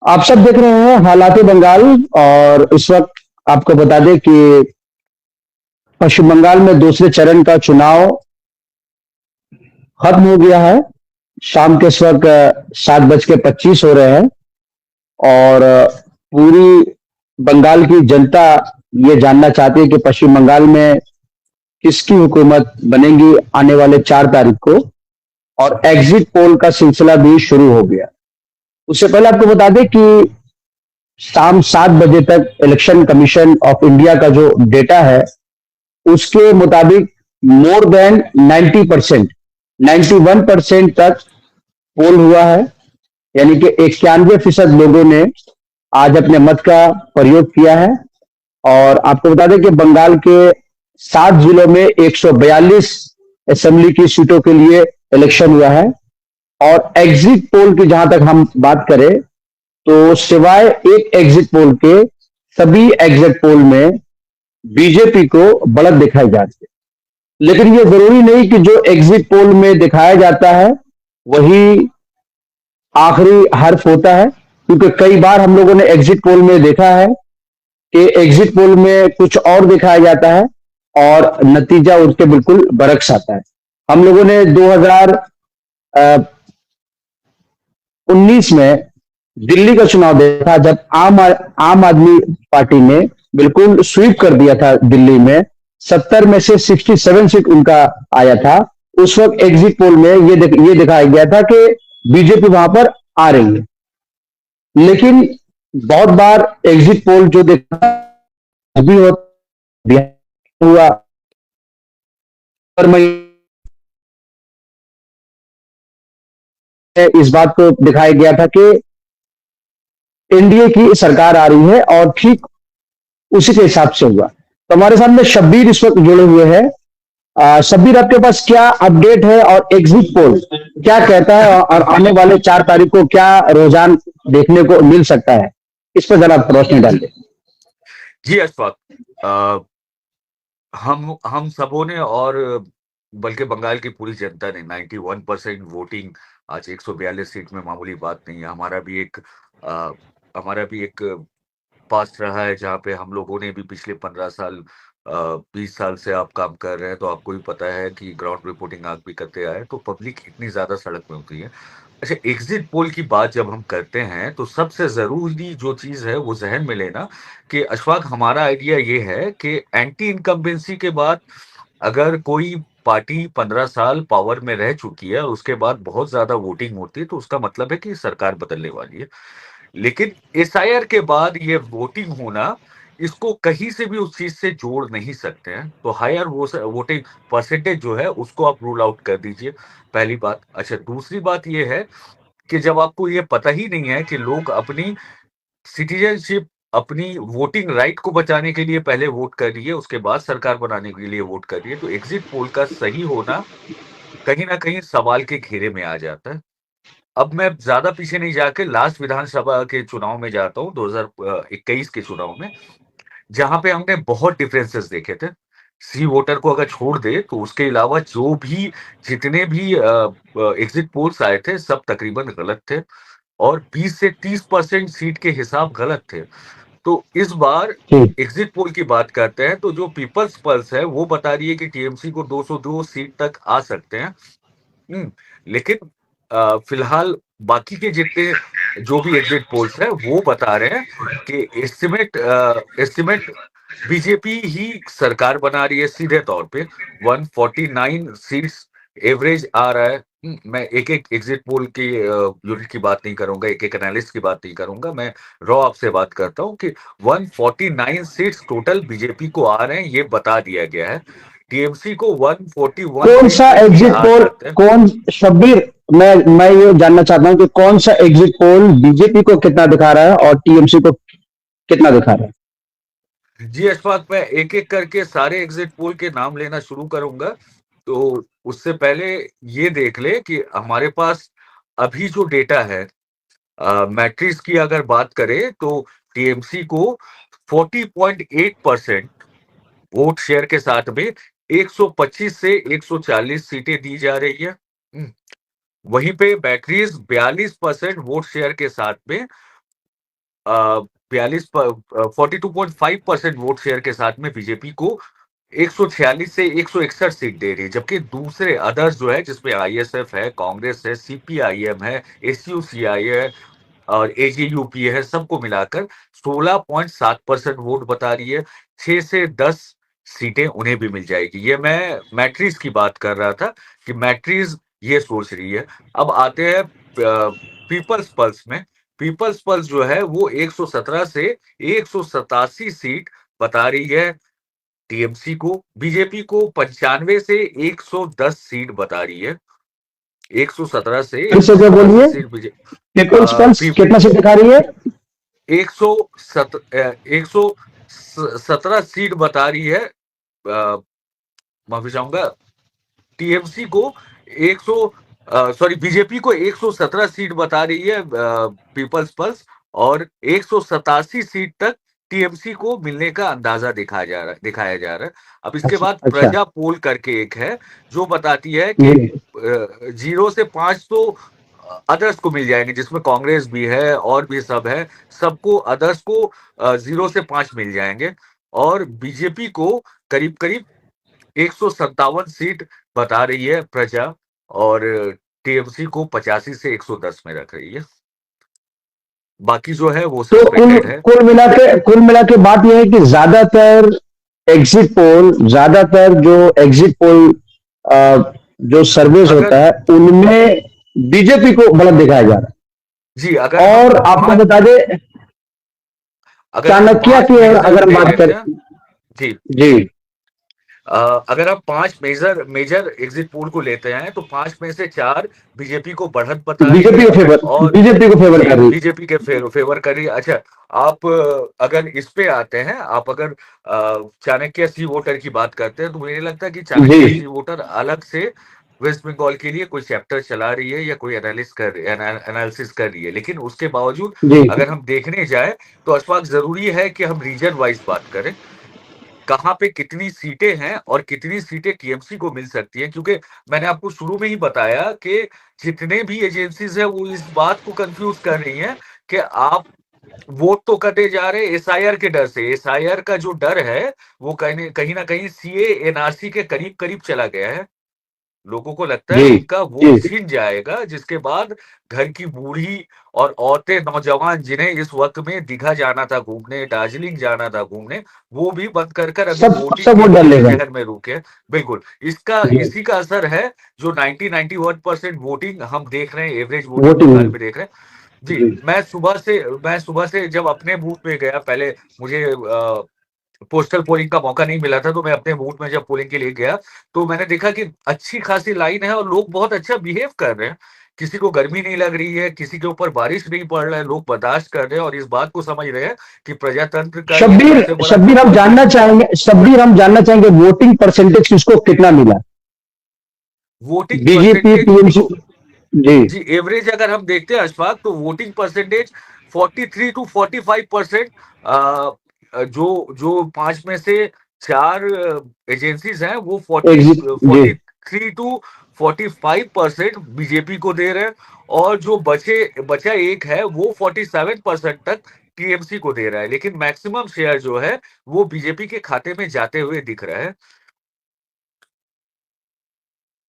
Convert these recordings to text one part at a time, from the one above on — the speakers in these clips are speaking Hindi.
आप सब देख रहे हैं हालात बंगाल। और इस वक्त आपको बता दें कि पश्चिम बंगाल में दूसरे चरण का चुनाव खत्म हो गया है। शाम के इस वक्त 7:25 हो रहे हैं। और पूरी बंगाल की जनता ये जानना चाहती है कि पश्चिम बंगाल में किसकी हुकूमत बनेगी आने वाले 4 तारीख को। और एग्जिट पोल का सिलसिला भी शुरू हो गया। उससे पहले आपको बता दें कि शाम 7 बजे तक इलेक्शन कमीशन ऑफ इंडिया का जो डेटा है उसके मुताबिक मोर देन 90%, 91% तक पोल हुआ है। यानी कि 91% लोगों ने आज अपने मत का प्रयोग किया है। और आपको बता दें कि बंगाल के 7 जिलों में 142 असेंबली की सीटों के लिए इलेक्शन हुआ है। और एग्जिट पोल की जहां तक हम बात करें तो सिवाय एक एग्जिट पोल के सभी एग्जिट पोल में बीजेपी को बढ़त दिखाई जाती है। लेकिन यह जरूरी नहीं कि जो एग्जिट पोल में दिखाया जाता है वही आखिरी हर्फ होता है, क्योंकि कई बार हम लोगों ने एग्जिट पोल में देखा है कि एग्जिट पोल में कुछ और दिखाया जाता है और नतीजा उसके बिल्कुल बरक्स आता है। हम लोगों ने 2019 में दिल्ली का चुनाव देखा, जब आम आदमी पार्टी ने बिल्कुल स्वीप कर दिया था दिल्ली में। 70 में से 67 सीट उनका आया था। उस वक्त एग्जिट पोल में ये दिखाया गया था कि बीजेपी वहां पर आ रही है। लेकिन बहुत बार एग्जिट पोल जो देखा अभी हुआ पर मैं इस बात को दिखाया गया था कि एनडीए की सरकार आ रही है और ठीक उसी के हिसाब से हुआ। तो हमारे सामने शब्बीर इस वक्त जुड़े हुए हैं। शब्बीर, आपके पास क्या अपडेट है और एग्जिट पोल क्या कहता है और आने वाले 4 तारीख को क्या रुझान देखने को मिल सकता है, इस पर जरा रोशनी डाल दें। जी अशफाक, हम सबों ने और बल्कि बंगाल की पूरी जनता ने 91% वोटिंग, आज 142 सीट में मामूली बात नहीं है। हमारा भी एक पास्ट रहा है जहाँ पे हम लोगों ने भी पिछले 15 साल 20 साल से आप काम कर रहे हैं, तो आपको भी पता है कि ग्राउंड रिपोर्टिंग आप भी करते आए, तो पब्लिक इतनी ज्यादा सड़क में होती है। अच्छा, एग्जिट पोल की बात जब हम करते हैं तो सबसे जरूरी जो चीज है वो जहन में लेना कि अशफाक, हमारा आइडिया ये है कि एंटी इनकम्बेंसी के बाद अगर कोई पार्टी 15 साल पावर में रह चुकी है और उसके बाद बहुत ज्यादा वोटिंग होती है, तो उसका मतलब है कि सरकार बदलने वाली है। लेकिन एसआईआर के बाद ये वोटिंग होना, इसको कहीं से भी उस चीज से जोड़ नहीं सकते हैं। तो हायर वोटिंग परसेंटेज जो है उसको आप रूल आउट कर दीजिए, पहली बात। अच्छा, दूसरी बात ये है कि जब आपको ये पता ही नहीं है कि लोग अपनी सिटीजनशिप, अपनी वोटिंग राइट को बचाने के लिए पहले वोट कर रही है, उसके बाद सरकार बनाने के लिए वोट कर रही है, तो एग्जिट पोल का सही होना कहीं ना कहीं सवाल के घेरे में आ जाता है। अब मैं ज्यादा पीछे नहीं जाके लास्ट विधानसभा के चुनाव में जाता हूँ, 2021 के चुनाव में, जहां पे हमने बहुत डिफरेंसेस देखे थे। सी वोटर को अगर छोड़ दे तो उसके अलावा जो भी जितने भी एग्जिट पोल्स आए थे सब तकरीबन गलत थे, और 20 से 30% सीट के हिसाब गलत थे। तो इस बार ठीक। एग्जिट पोल की बात करते हैं तो जो पीपल्स पल्स है वो बता रही है कि टीएमसी को 202 सीट तक आ सकते हैं। लेकिन फिलहाल बाकी के जितने जो भी एग्जिट पोल्स है वो बता रहे हैं कि एस्टिमेट बीजेपी ही सरकार बना रही है सीधे तौर पे। 149 सीट्स एवरेज आ रहा है। मैं एक एक एग्जिट पोल की यूनिट की बात नहीं करूंगा, एक एक एनालिस्ट की बात नहीं करूंगा, मैं रॉ आपसे बात करता हूं कि 149 सीट्स टोटल बीजेपी को आ रहे हैं, ये बता दिया गया है। टीएमसी को 141 कौन सा सीट्स भी एग्जिट आ पोल, सकते हैं। कौन शब्बीर, मैं ये जानना चाहता हूं कि कौन सा एग्जिट पोल बीजेपी को कितना दिखा रहा है और टीएमसी को कितना दिखा रहा है। जी अशफाक, मैं एक एक करके सारे एग्जिट पोल के नाम लेना शुरू करूंगा। तो उससे पहले ये देख ले कि हमारे पास अभी जो डेटा है, मैट्रिक्स की अगर बात करें तो टीएमसी को 40.8% वोट शेयर के साथ में 125 से 140 सीटें दी जा रही है। वहीं पे बैटरीज 42% वोट शेयर के साथ में 42.5% वोट शेयर के साथ में बीजेपी को 146 से 161 सीट दे रही है, जबकि दूसरे अदर्स जो है जिसमें आईएसएफ है, कांग्रेस है, सीपीआईएम है, एसयूसीआई है और एजेयूपी है, सबको मिलाकर 16.7% वोट बता रही है। 6 से 10 सीटें उन्हें भी मिल जाएगी। ये मैं मैट्रिक्स की बात कर रहा था कि मैट्रिक्स ये सोच रही है। अब आते हैं पीपल्स पल्स में। पीपल्स पल्स जो है वो 117 से 187 सीट बता रही है टीएमसी को। बीजेपी को 95 से 110 सीट बता रही है। 117 से फिर से क्या 187 बोलिए? सीट पीपल्स पल्स कितना सीट दिखा रही है? 117 सीट बता रही है। माफी चाहूंगा, टीएमसी को 100 सॉरी बीजेपी को 117 सीट बता रही है पीपल्स पल्स, और 187 सीट तक टीएमसी को मिलने का अंदाजा दिखाया जा रहा है। अब इसके अच्छा बाद अच्छा। प्रजा पोल करके एक है जो बताती है कि जी 0 से 5 तो अदर्स को मिल जाएंगे, जिसमें कांग्रेस भी है और भी सब है। सबको अदर्स को 0 से 5 मिल जाएंगे, और बीजेपी को करीब करीब 157 सीट बता रही है प्रजा, और टीएमसी को 85 से 110 में रख रही है। बाकी जो है वो तो सस्पेंडेड है। कुल मिला के बात यह है कि ज्यादातर जो एग्जिट पोल जो सर्वेज अगर होता है उनमें बीजेपी को बढ़त दिखाया जा रहा जी, अगर है। हम और आपको पांच बता दें, अगर हम चाणक्य पांच की मेजर अगर हम ले बात लेते करें। हैं। जी, जी अगर आप 5 मेजर मेजर एग्जिट पोल को लेते हैं तो 5 में से 4 बीजेपी को बढ़त बता रही है, और बीजेपी को फेवर जी, कर रही है। बीजेपी के फेवर कर रही है। अच्छा, आप अगर इस पे आते हैं, आप अगर चाणक्य सी वोटर की बात करते हैं, तो मुझे नहीं लगता कि जी चाणक्य सी वोटर अलग से वेस्ट बंगाल के लिए कोई चैप्टर चला रही है या कोई एनालिसिस कर रही है। लेकिन उसके बावजूद जी अगर हम देखने जाए तो अशफाक, जरूरी है कि हम रीजन वाइज बात करें, कहाँ पे कितनी सीटें हैं और कितनी सीटें टीएमसी को मिल सकती हैं। क्योंकि मैंने आपको शुरू में ही बताया कि जितने भी एजेंसीज हैं वो इस बात को कंफ्यूज कर रही हैं कि आप वोट तो कटे जा रहे एसआईआर के डर से। एसआईआर का जो डर है वो कहीं ना कहीं सीए एनआरसी के करीब करीब चला गया है। लोगों को लगता है जी उनका वोट जी छिन जाएगा, जिसके बाद घर की बूढ़ी और औरतें, नौजवान जिन्हें इस वक्त में दीघा जाना था घूमने, दार्जिलिंग जाना था घूमने, वो भी बंद कर कर अभी वोटिंग सब के वोट लिए डालेगा। शहर में रुके हैं। बिल्कुल, इसका जी इसी का असर है जो 91% वोटिंग हम देख रहे हैं, एवरेज वोटिंग वोटिंग। बंगाल में देख रहे हैं। जी, जी मैं सुबह से जब अपने बूथ में गया, पहले मुझे पोस्टल पोलिंग का मौका नहीं मिला था, तो मैं अपने बूथ में जब पोलिंग के लिए गया, तो मैंने देखा कि अच्छी खासी लाइन है और लोग बहुत अच्छा बिहेव कर रहे हैं। किसी को गर्मी नहीं लग रही है, किसी के ऊपर बारिश नहीं पड़ रहा है, लोग बर्दाश्त कर रहे हैं और इस बात को समझ रहे हैं कि प्रजातंत्र का ये शब्बीर सबसे बड़ा शब्बीर हम जी, जानना चाहेंगे, वोटिंग परसेंटेज किसको कितना मिला? Voting BJP percentage TMC. जी जी, एवरेज अगर हम देखते हैं अशफाक, तो वोटिंग परसेंटेज 43 टू 45%। जो जो 5 में से 4 एजेंसीज हैं वो एग्जिट। जी 43 टू 45% बीजेपी को दे रहे हैं, और जो बचा एक है वो 47% तक टीएमसी को दे रहा है। लेकिन मैक्सिमम शेयर जो है वो बीजेपी के खाते में जाते हुए दिख रहा है।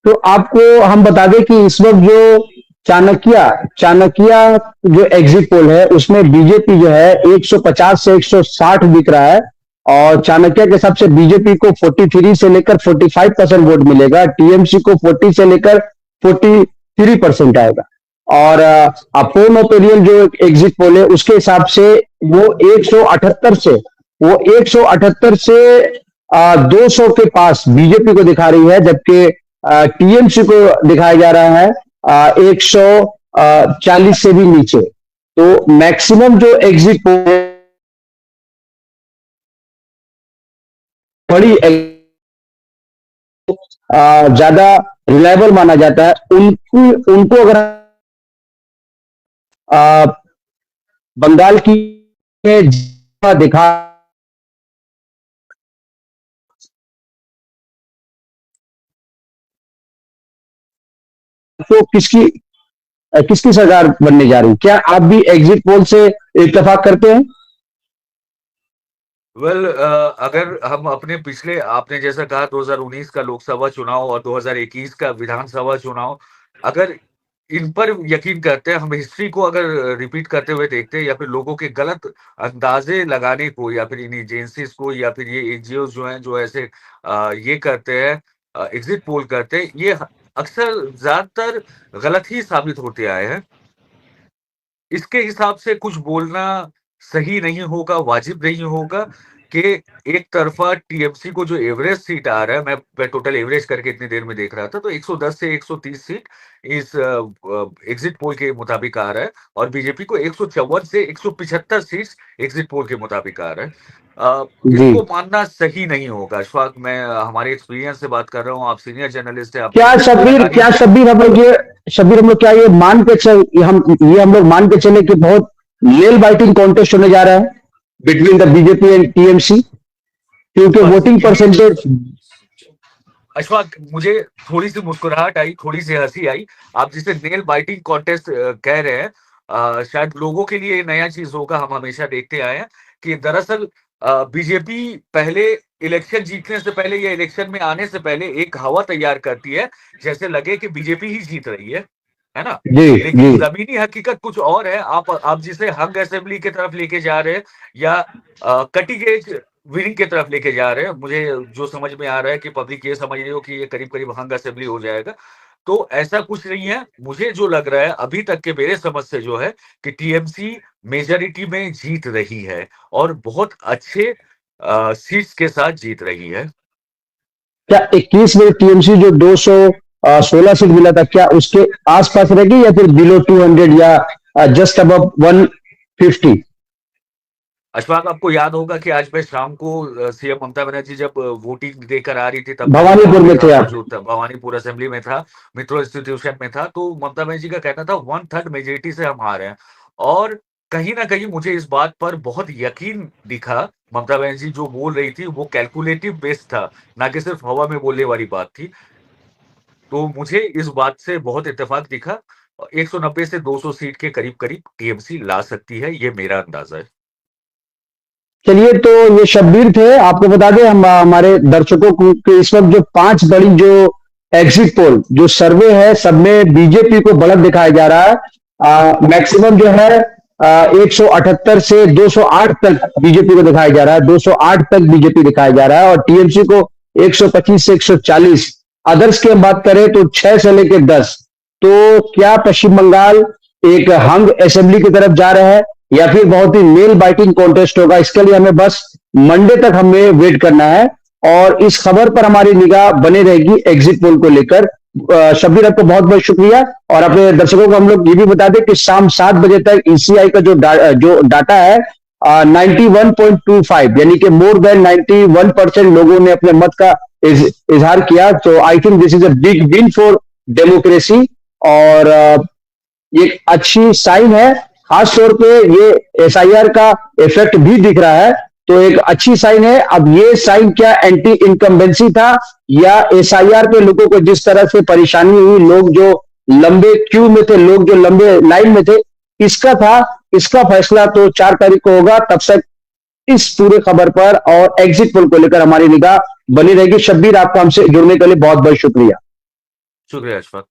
तो आपको हम बता दें कि इस वक्त जो चाणक्य चाणक्य जो एग्जिट पोल है उसमें बीजेपी जो है 150 से 160 दिख रहा है। और चाणक्य के हिसाब से बीजेपी को 43 से लेकर 45% वोट मिलेगा, टीएमसी को 40 से लेकर 43% आएगा। और अपोन ओपिनियन जो एग्जिट पोल है उसके हिसाब से वो 178 से वो 178 से 200 के पास बीजेपी को दिखा रही है, जबकि टीएमसी को दिखाया जा रहा है 140 से भी नीचे। तो मैक्सिमम जो एग्जिट पोल है बड़ी ज्यादा रिलायबल माना जाता है। उनको उनको अगर बंगाल की दिखा तो किसकी किसकी सरकार बनने जा रही? क्या आप भी एग्जिट पोल से इत्तेफाक करते हैं? वेल अगर हम अपने पिछले आपने जैसा कहा 2019 का लोकसभा चुनाव और 2021 का विधानसभा चुनाव, अगर इन पर यकीन करते हैं, हम हिस्ट्री को अगर रिपीट करते हुए देखते हैं या फिर लोगों के गलत अंदाजे लगाने को या फिर इन एजेंसीज को या फिर ये एनजीओ जो हैं जो ऐसे ये करते हैं, एग्जिट पोल करते हैं, ये अक्सर ज्यादातर गलत ही साबित होते आए हैं। इसके हिसाब से कुछ बोलना सही नहीं होगा, वाजिब नहीं होगा कि एक तरफ़ा टीएमसी को जो एवरेज सीट आ रहा है, मैं टोटल एवरेज करके इतनी देर में देख रहा था, तो 110 से 130 सीट इस एग्ज़िट पोल के मुताबिक आ रहा है और बीजेपी को 154 से 175 सीट्स एग्ज़िट पोल के मुताबिक आ रहा है। जी। इसको मानना सही नहीं होगा। अशफाक, मैं हमारे एक्सपीरियंस से बात कर रहा हूँ, आप सीनियर जर्नलिस्ट हैं, आपने लगातार क्या शब्बीर हम लोग क्या ये मान के हम लोग मान के चले कि बहुत नेल बाइटिंग कॉन्टेस्ट होने जा रहा है between the BJP and TMC, क्योंकि बस वोटिंग ये परसेंटेज। अशफाक, मुझे थोड़ी-सी मुस्कुराहट आई, थोड़ी-सी हँसी आई। आप जिसे नेल बाइटिंग कॉन्टेस्ट कह रहे हैं, शायद लोगों के लिए ये नया चीज़ होगा, हम हमेशा देखते आए हैं कि दरअसल बीजेपी पहले इलेक्शन जीतने से पहले या इलेक्शन में आने से पहले एक हवा तैयार करती है, जैसे लगे कि बीजेपी ही जीत रही है ना? जी। जी। लेकिन ज़मीनी हकीकत कुछ और है। आप जिसे हंग असेंबली की तरफ लेके जा रहे हैं या कटिंग एज विनिंग की तरफ लेके जा रहे हैं। मुझे जो समझ में आ रहा है कि पब्लिक ये समझ रही हो कि ये करीब-करीब हंग असेंबली हो जाएगा। तो ऐसा कुछ नहीं है। मुझे जो लग रहा है अभी तक के मेरे समझ से जो है कि टीएमसी मेजॉरिटी में जीत रही है और बहुत अच्छे सीट्स के साथ जीत रही है। क्या 21 में टीएमसी जो 216 सीट मिला था, क्या उसके आसपास रहेगी या फिर बिलो 200 या जस्ट अबव 150? अशफाक, आपको याद होगा कि आज मैं शाम को सीएम ममता बनर्जी जब वोटिंग देकर आ रही थी, तब मैं भवानीपुर वहाँ पे में था थे आप? मौजूद था, भवानीपुर असेंबली में था, मित्रो इंस्टीट्यूशन में था, तो ममता बनर्जी का कहना था 1/3 मेजॉरिटी से हम आ रहे हैं और कहीं न कहीं मुझे इस बात पर बहुत यकीन दिखा। ममता बनर्जी जो बोल रही थी वो कैलकुलेटिव बेस्ड था, ना कि सिर्फ हवा में बोलने वाली बात थी। तो मुझे इस बात से बहुत इत्तेफ़ाक दिखा। 190 से 200 सीट के करीब-करीब टीएमसी ला सकती है, ये मेरा अंदाज़ा है। चलिए, तो ये शब्बीर थे। आपको बता दें, हम हमारे दर्शकों को कि इस वक्त जो 5 बड़ी जो एग्जिट पोल जो सर्वे है, सब में बीजेपी को बढ़त दिखाया जा रहा है। मैक्सिमम जो है 178 से 208 तक बीजेपी को दिखाया जा रहा है, 208 तक बीजेपी दिखाया जा रहा है और टीएमसी को 125 से 140। अदर्स की हम बात करें तो 6 से लेकर 10। तो क्या पश्चिम बंगाल एक हंग असेंबली की तरफ जा रहा है या फिर बहुत ही नेल बाइटिंग कॉन्टेस्ट होगा? इसके लिए हमें बस मंडे तक हमें वेट करना है और इस खबर पर हमारी निगाह बने रहेगी एग्जिट पोल को लेकर। शब्बीर, आपको बहुत बहुत शुक्रिया और अपने दर्शकों को हम लोग ये भी बता दें कि शाम 7 बजे तक ईसीआई का जो डाटा है 91.25 यानी कि मोर देन 91% लोगों ने अपने मत का इजहार किया। तो I think this is a big win for democracy और ये अच्छी साइन है। खास तौर पे ये एसआईआर का इफेक्ट भी दिख रहा है, तो एक अच्छी साइन है। अब ये साइन क्या एंटी इनकम्बेंसी था या एसआईआर पे लोगों को जिस तरह से परेशानी हुई, लोग जो लंबे क्यू में थे, लोग जो लंबे लाइन में थे, इसका था? इसका फैसला तो 4 तारीख को होगा। तब तक इस पूरे खबर पर और एग्जिट पोल को लेकर हमारी निगाह बनी रहेगी। शब्बीर, आपका हमसे जुड़ने के लिए बहुत बहुत शुक्रिया। शुक्रिया अशफाक।